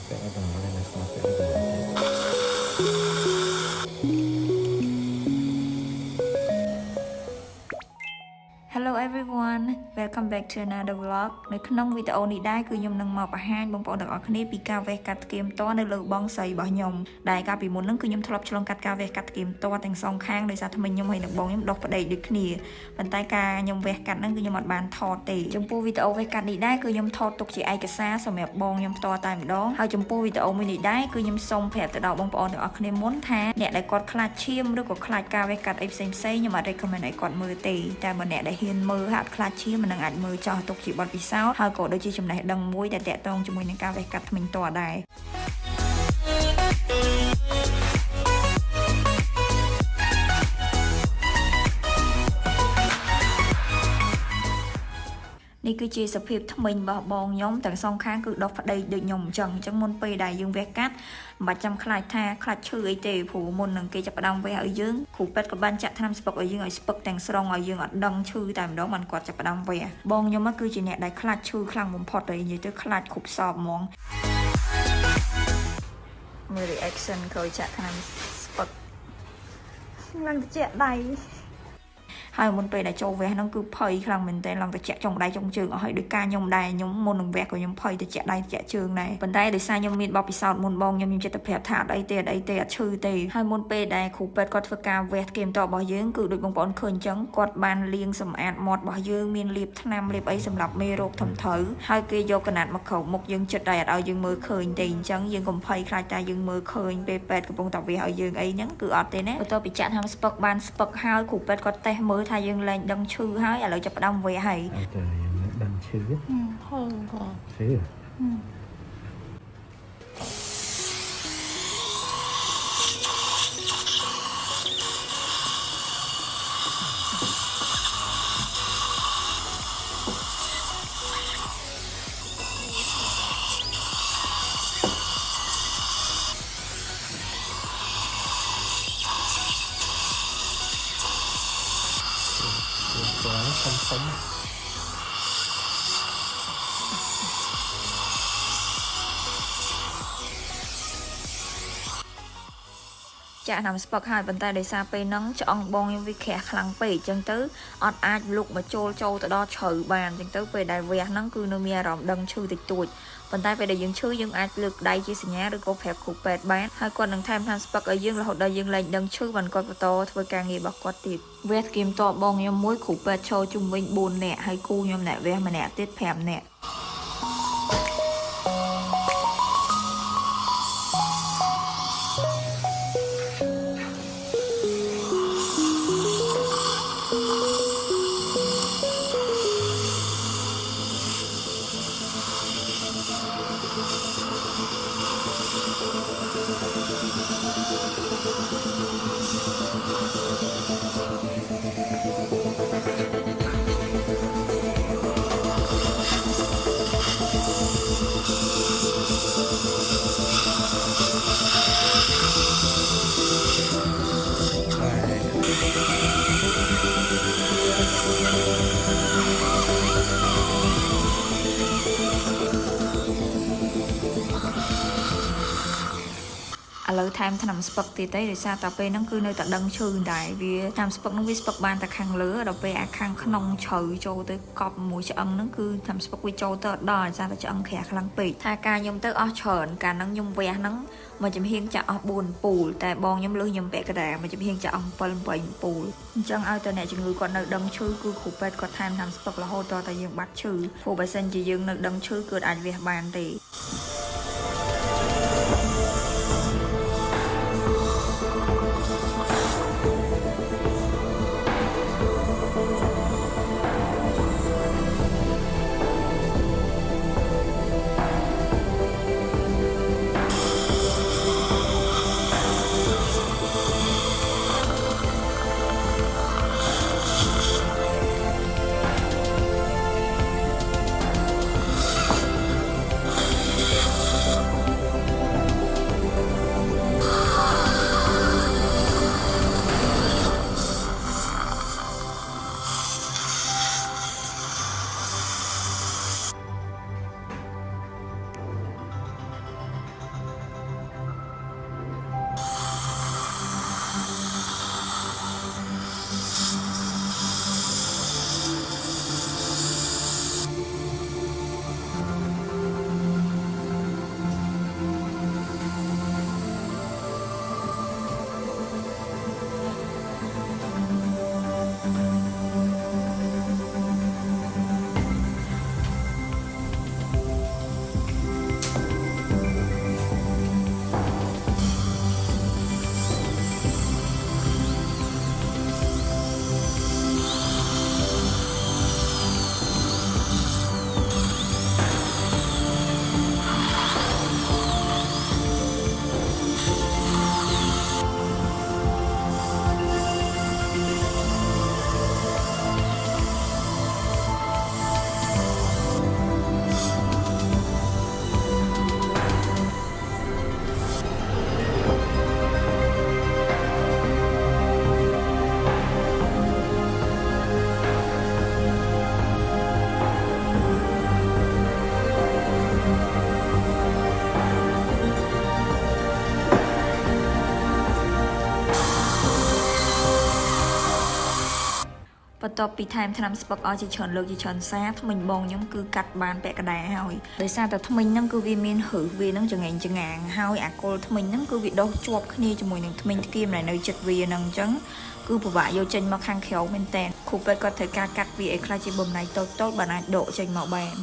Hello everyone, welcome back to another vlog នៅក្នុងវីដេអូនេះដែរគឺខ្ញុំនឹងមកបង្ហាញបងប្អូនទាំងអស់គ្នាពីការវេះកាត់គៀមតនៅលើបងសីរបស់ខ្ញុំដែលកាលពីមុនហ្នឹងគឺខ្ញុំធ្លាប់ឆ្លងកាត់ការវេះកាត់គៀមតទាំងសងខាងដោយសារថ្មីខ្ញុំហើយនឹងបងខ្ញុំដុសប្តីដូចគ្នាប៉ុន្តែការខ្ញុំវេះកាត់ហ្នឹងគឺខ្ញុំអត់បានថតទេចំពោះវីដេអូវេះកាត់នេះដែរគឺខ្ញុំថតទុកជាឯកសារសម្រាប់បងខ្ញុំផ្ទាល់តែម្ដងហើយចំពោះវីដេអូមួយនេះដែរគឺខ្ញុំសូមប្រាប់ទៅដល់បងប្អូនទាំងអស់គ្នាមុនថាអ្នកដែលគាត់ខ្លាចឈាមឬក៏ខ្លាចការវេះកាត់អីផ្សេងៗខ្ញុំអត់ recommend ឲ្យគាត់មើលទេតែបើអ្នកដែលហ៊ានមើលហាក់ខ្លាចឈាមមិននឹងអាចមើលចោលទុកជាបទពិសោធន៍ហើយក៏ដូចជាចំណេះដឹងមួយដែលតាក់ទងជាមួយនឹងការវេះកាត់ធ្មេញតដែរនេះគឺជាសភាពថ្មិញរបស់បងខ្ញុំទាំងសងខាងគឺដុសប្តីដូចខ្ញុំអញ្ចឹងមុនពេលដែលយើងវះកាត់មិនបាច់ចាំខ្លាចថាខ្លាចឈឺអីទេព្រោះមុននឹងគេចាប់ផ្ដើមវះឲ្យយើងគ្រូពេទ្យក៏បានចាក់ថ្នាំស្ពឹកឲ្យយើងឲ្យស្ពឹកទាំងស្រុងឲ្យយើងអត់ដឹងឈឺតែម្ដងបានគាត់ចាប់ផ្ដើមវះបងខ្ញុំគឺជាអ្នកដែលខ្លាចឈឺខ្លាំងបំផុតហើយនិយាយទៅខ្លាចគ្រប់សពហ្មងមើល reaction ក្រោយចាក់ថ្នាំស្ពឹកឡើងទៅជាដៃហើយមុនពេលដែលចូលវះហ្នឹងគឺភ័យខ្លាំងមែនទែនឡើងទៅជាក់ចុងដៃចុងជើងអស់ហើយដោយការខ្ញុំដែរខ្ញុំមុននឹងវះក៏ខ្ញុំភ័យទៅជាក់ដៃជាក់ជើងដែរប៉ុន្តែដោយសារខ្ញុំមានបទពិសោធន៍មុនបងខ្ញុំចិត្តប្រាប់ថាអត់អីទេអត់ឈឺទេហើយមុនពេលដែលគ្រូពេទ្យគាត់ធ្វើការវះគៀមតរបស់យើងគឺដូចបងប្អូនឃើញអញ្ចឹងគាត់បានលាងសម្អាតមាត់របស់យើងមានលាបថ្នាំលាបអីសម្រាប់មេរោគធំធៅហើយគេយកកណាត់មកក្រោបមុខយើងចិត្តតែអត់ឲ្យយើងមើលឃើញទេអញ្ចឹងយើងកុំភ័យខ្លាចតែយើងមើលឃើញពេលពេទ្យកំពុងតែវះឲ្យយើងអីហ្នឹងគឺអត់ទេណាបន្ទាប់ពីចាក់ថ្នាំស្ពឹកបានស្ពឹកហើយគ្រូពេទ្យគាត់តេស្តមើលថាយើងលែងដឹងឈឺហើយឥឡូវចាប់ផ្ដើមវះហើយតែយើងដឹងឈឺហឹងក៏ឈឺសុំចាក់ថ្នាំស្ពឹកហើយប៉ុន្តែដោយសារពេលហ្នឹងឆ្អឹងបងខ្ញុំវាក្រាស់ខ្លាំងពេកអញ្ចឹងទៅអត់អាចលុកមកចូលទៅដល់ជ្រៅបានអញ្ចឹងទៅពេលដែលវះហ្នឹងគឺនៅមានអារម្មណ៍ដឹងឈឺតិចតួចប៉ុន្តែពេលដែលយើងឈឺយើងអាចលើកដៃជាសញ្ញាឬក៏ប្រាប់គ្រូពេទ្យបានហើយគាត់នឹងថែមថ្នាំស្ពឹកឲ្យយើងរហូតដល់យើងលែងដឹងឈឺបានគាត់បន្តធ្វើការងាររបស់គាត់ទៀតវះគៀមតបងខ្ញុំមួយគ្រូពេទ្យចូលជុំវិញ4នាក់ហើយគូខ្ញុំអ្នកវះម្នាក់ទៀត5នាក់ឥឡូវថែមថ្នាំស្ពឹកទៀតទេដោយសារតែពេលហ្នឹងគឺនៅតែដឹងឈឺដែរវាថ្នាំស្ពឹកហ្នឹងវាស្ពឹកបានតែខាងលើដល់ពេលអាខាងក្នុងជ្រៅចូលទៅកប់មួយឆ្អឹងហ្នឹងគឺថ្នាំស្ពឹកវាចូលទៅអត់ដល់ដោយសារតែឆ្អឹងក្រាស់ខ្លាំងពេកថាការខ្ញុំទៅអស់ច្រើនកាលហ្នឹងខ្ញុំវះហ្នឹងមួយចំហៀងចាក់អស់4ពូលតែបងខ្ញុំលើសខ្ញុំពាក់កណ្ដាលមួយចំហៀងចាក់អស់7 8ពូលអញ្ចឹងឲ្យតែអ្នកជំងឺគាត់នៅដឹងឈឺគឺគ្រូពេទ្យគាត់ថែមថ្នាំស្ពឹករហូតដល់តែយើងបាត់ឈឺព្រោះបើសិនជាយើងនៅដឹងឈឺគឺអាចវះបានទេ បន្ទាប់ពីថែមថ្នាំស្ពឹកអស់ជាច្រើនលើកជាច្រើនសារថ្មិញបងខ្ញុំគឺកាត់បានពាក់កណ្ដាលហើយដោយសារតែថ្មិញហ្នឹងគឺវាមានហឺវាហ្នឹងចង្អេងចង្អាងហើយអាគល់ថ្មិញហ្នឹងគឺវាដុះជាប់គ្នាជាមួយនឹងថ្មិញថ្កៀមដែលនៅចិត្តវាហ្នឹងអញ្ចឹងគឺពិបាកយកចេញមកខាងក្រៅមែនតើគ្រូពេទ្យគាត់ត្រូវការកាត់វាឲ្យខ្លះជាបំណែកតូចៗបានអាចដកចេញមកបាន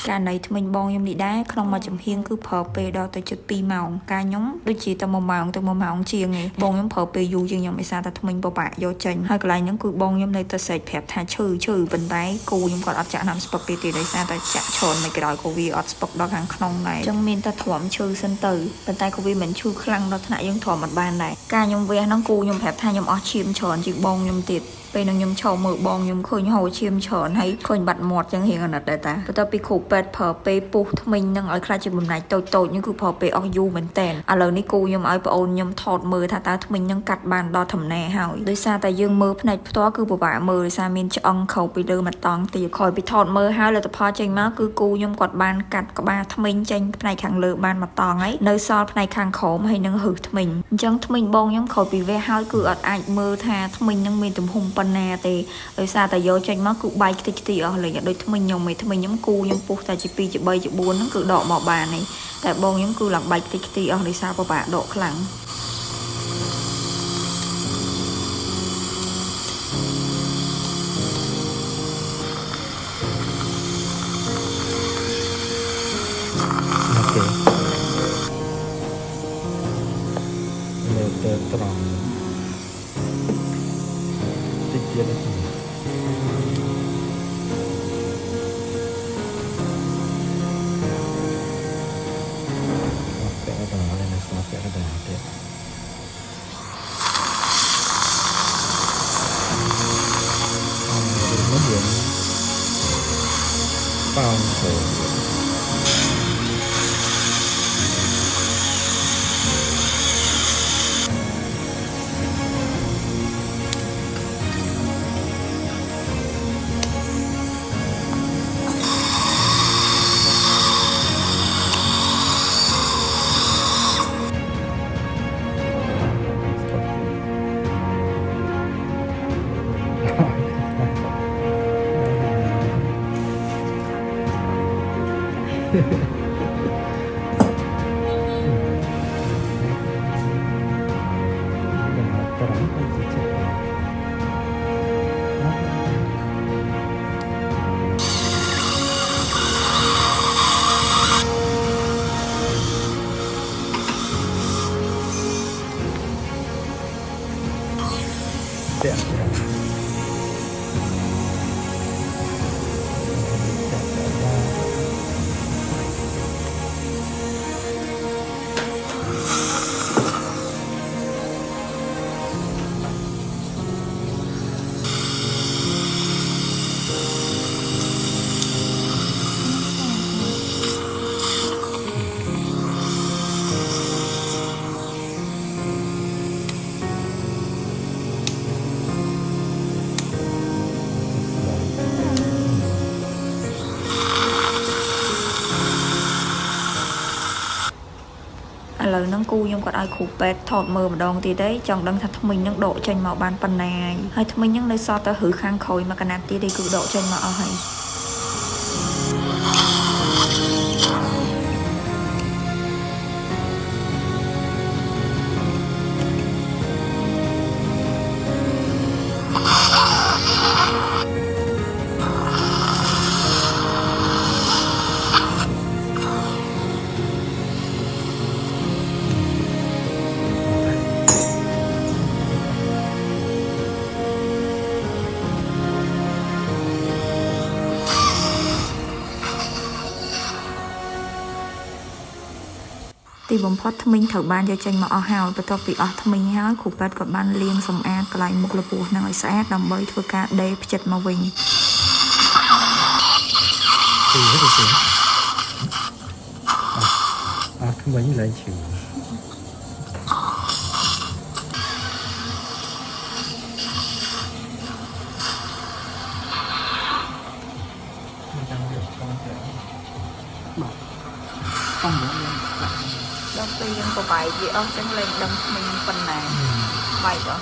ការណៃថ្មិញបងខ្ញុំនេះដែរក្នុងមួយចំហៀងគឺប្រើពេលដល់ទៅជិត2ម៉ោងការខ្ញុំដូចជាតែ1ម៉ោងទៅ1ម៉ោងជាងឯងបងខ្ញុំប្រើពេលយូរជាងខ្ញុំដោយសារតែថ្មិញពិបាកយកចេញហើយកន្លែងហ្នឹងគឺបងខ្ញុំនៅតែស្រែកប្រាប់ថាឈឺប៉ុន្តែគូខ្ញុំគាត់អត់ចាក់ណាំស្ពឹកទេដោយសារតែចាក់ច្រើនមិនក្រោយក៏វាអត់ស្ពឹកដល់ខាងក្នុងដែរអញ្ចឹងមានតែទ្រាំឈឺសិនទៅប៉ុន្តែក៏វាមិនឈឺខ្លាំងដល់ថ្នាក់យើងទ្រាំអត់បានដែរការខ្ញុំវះហ្នឹងគូខ្ញុំប្រាប់ថាខ្ញុំអស់ឈាមច្រើនជាងបងខ្ញុំទៀត ពេលនឹងខ្ញុំឈោមើលបងខ្ញុំឃើញហូរឈាមច្រើនហើយឃើញបាត់មាត់ចឹងរៀងអាណិតដែរតាបន្ទាប់ពីគ្រូពេទ្យប្រើពេលពុះថ្មិញនឹងឲ្យខ្លាចជាបំណែកតូចៗនេះគឺប្រើពេលអស់យូរមែនតើឥឡូវនេះគូខ្ញុំឲ្យប្អូនខ្ញុំថតមើលថាតើថ្មិញនឹងកាត់បានដល់ធំណាហើយដោយសារតែយើងមើលផ្នែកផ្ទាល់គឺពិបាកមើលដោយសារមានឆ្អឹងខោពីលើមកតង់ទៀតក្រោយពីថតមើលហើយលទ្ធផលចេញមកគឺគូខ្ញុំគាត់បានកាត់ក្បាលថ្មិញចេញផ្នែកខាងលើបានមកតង់ហើយនៅសល់ផ្នែកខាងក្រោមហើយនឹងហឹសថ្មិញអញ្ចឹងថ្មិញបងខ្ញុំក្រោយពីវះហើយគឺអត់អាចមើលថាថ្មិញនឹងមានទំហំប៉ុណ្ណាទេ ដោយសារតែយកចេញមកគឺបែកខ្ទេចខ្ទីអស់លេងដូចថ្មិញខ្ញុំឯងថ្មិញខ្ញុំគូខ្ញុំពុះតែជា2ជា3ជា4ហ្នឹងគឺដកមកបានឯងតែបងខ្ញុំគឺឡើងបែកខ្ទេចខ្ទីអស់ដោយសារពិបាកដកខ្លាំង ok lượt tròn tích chia được vẽ đỏ lên là sao vẽ đỏ đấy nó hiện bao khổ đẹpឥឡូវហ្នឹងគូខ្ញុំគាត់ឲ្យគ្រូពេទ្យថតមើលម្ដងទៀតទេចង់ដឹងថាថ្មិញហ្នឹងដកចេញមកបានប៉ុណ្ណាហើយថ្មិញហ្នឹងនៅសល់តែឬខាងក្រោយមកកណាត់ទៀតទេគឺដកចេញមកអស់ហើយ បំផុតថ្មីងត្រូវបានយកចេញមកអស់ហើយបន្ទាប់ពីអស់ថ្មីងហើយគ្រូពេទ្យក៏បានលាងសម្អាតកន្លែងមុខលពោះនឹងឲ្យស្អាតដើម្បីធ្វើការដេរផ្ចិតមកវិញ thì hết rồi chị không bánh lại chịu không nữa đông tuy nhưng có bài gì ông chẳng lên đông mình phần này bài đó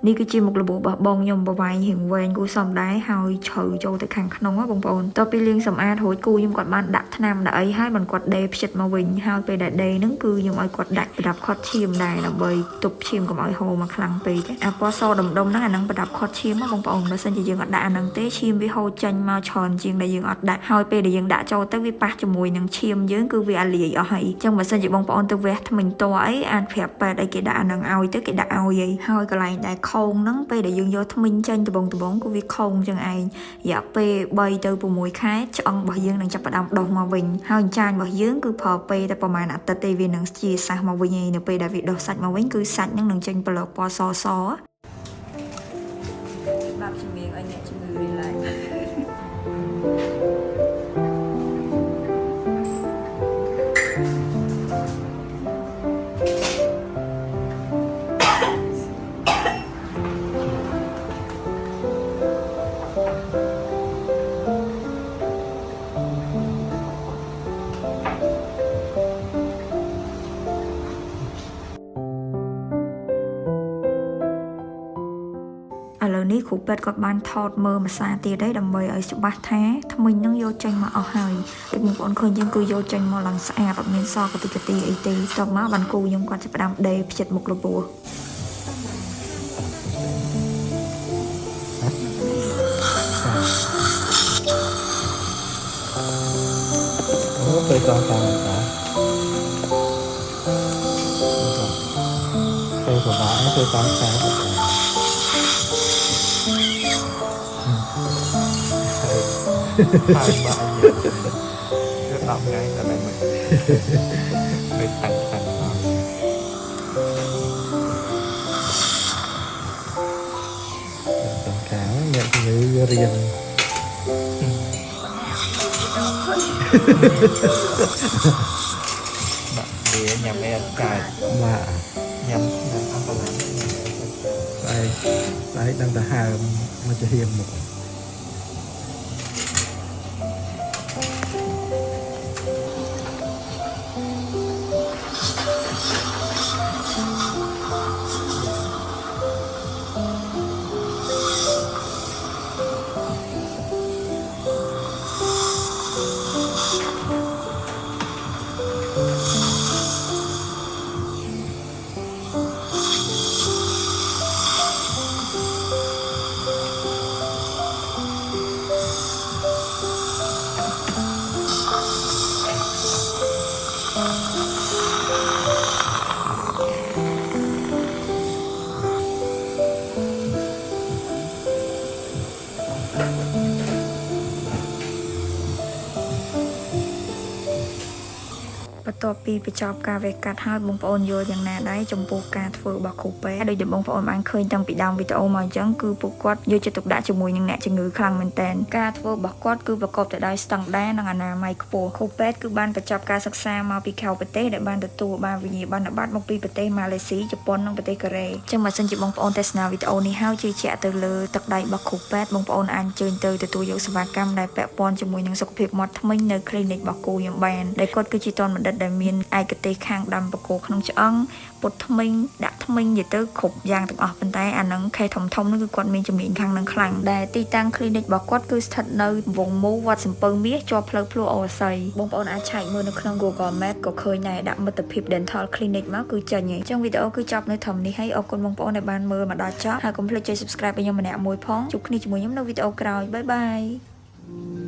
នេះគឺជាមុខរបួសរបស់បងខ្ញុំបវាយរៀងវែងគូសំដែរហើយជ្រៅចូលទៅខាងក្នុងបងប្អូនតទៅពីលាងសម្អាតរួចគូខ្ញុំគាត់បានដាក់ថ្នាំដាក់អីហើយមិនគាត់ដេរផ្ចិតមកវិញហើយពេលដែលដេរហ្នឹងគឺខ្ញុំឲ្យគាត់ដាក់ប្រដាប់ខាត់ឈាមដែរដើម្បីទប់ឈាមកុំឲ្យហូរមកខ្លាំងពេកអាពណ៌សដុំហ្នឹងអាហ្នឹងប្រដាប់ខាត់ឈាមបងប្អូនបើសិនជាយើងអត់ដាក់អាហ្នឹងទេឈាមវាហូរចេញមកច្រើនជាងដែលយើងអត់ដាក់ហើយពេលដែលយើងដាក់ចូលទៅវាប៉ះជាមួយនឹងឈាមយើងគឺវាអាលាយអស់ហើយអញ្ចឹងបើសិនជាបងប្អូនទៅវះថ្មិញតអីអាចប្រាប់ប៉ែតអីគេដាក់អាហ្នឹងឲ្យទៅគេដាក់ឲ្យហើយកន្លែងដែលខោងហ្នឹងពេលដែលយើងយកថ្មិញចេញដបងគឺវាខុងចឹងឯងរយៈពេល3ទៅ6ខែឆ្អឹងរបស់យើងនឹងចាប់ផ្ដើមដុះមកវិញហើយចាញ់របស់យើងគឺប្រើពេលតែប្រហែលអាទិត្យទេវានឹងជាសះមកវិញឯងនៅពេលដែលវាដុះសាច់មកវិញគឺសាច់នឹងចេញប្លុកពណ៌សសបាប់ជំនាញឲ្យអ្នកជំងឺរីឡែក ឥឡូវនេះគ្រូពេទ្យគាត់បានថតមើលម្សាទៀតđấyដើម្បីឲ្យច្បាស់ថាថ្មិញនឹងយកចេញមកអស់ហើយដូចបងប្អូនឃើញយើងគឺយកចេញមកឡើងស្អាតអត់មានសល់កតិកទីអីទេតមកបានគូខ្ញុំគាត់ចាប់ផ្ដើមដេរផ្ចិតមុខលពោះ tôi cho cả một cả tôi của bạn tôi cho cả một cả hai bạn rất đậm ngay là đây mình tặng tặng cả nhận người riêng để nhằm em cài mà nhằm ăn vào đây đấy đang ta hà mà cho hiền mộtបន្ទាប់ពីបញ្ចប់ការវេះកាត់ហើយបងប្អូនយល់យ៉ាងណាដែរចំពោះការធ្វើរបស់គ្រូពេទ្យដូចដែលបងប្អូនបានឃើញតាំងពីដើមវីដេអូមកអញ្ចឹងគឺពួកគាត់យកចិត្តទុកដាក់ជាមួយនឹងអ្នកជំងឺខ្លាំងមែនទែនការធ្វើរបស់គាត់គឺប្រកបទៅដោយស្តង់ដារនិងអនាម័យខ្ពស់គ្រូពេទ្យគឺបានបញ្ចប់ការសិក្សាមកពីក្រៅប្រទេសដែលបានទទួលបានវិញ្ញាបនបត្រមកពីប្រទេសម៉ាឡេស៊ីជប៉ុននិងប្រទេសកូរ៉េអញ្ចឹងបើសិនជាបងប្អូនទស្សនាវីដេអូនេះហើយជឿជាក់ទៅលើទឹកដៃរបស់គ្រូពេទ្យបងប្អូនអាចអញ្ជើញទៅទទួលយកសេវាកម្មដែលពាក់ព័ន្ធជាមួយនឹងសុខភាពមាត់ធ្មេញនៅ clinic របស់គូខ្ញុំបានដែលគាត់គឺជាតនបណ្ឌិតដែលមានឯកទេសខាងដាំបកគោក្នុងឆ្អឹងពុតធ្មេញដាក់ធ្មេញនិយាយទៅគ្រប់យ៉ាងទាំងអស់ប៉ុន្តែអានឹងខេធំនោះគឺគាត់មានជំនាញខាងនឹងខ្លាំងដែលទីតាំង clinic របស់គាត់គឺស្ថិតនៅវងមូវត្តសំពៅមាសជាប់ផ្លូវភ្លួអូស័យបងប្អូនអាចឆែកមើលនៅក្នុង Google Map ក៏ឃើញដែរដាក់មិត្តភាព Dental Clinic មកគឺចេញហើយអញ្ចឹងវីដេអូគឺចប់នៅត្រឹមនេះហើយអរគុណបងប្អូនដែលបានមើលមកដល់ចប់ហើយកុំភ្លេចចុច Subscribe ឲ្យខ្ញុំម្នាក់មួយផងជួបគ្នាជាមួយខ្ញុំនៅវីដេអូក្រោយបាយបាយ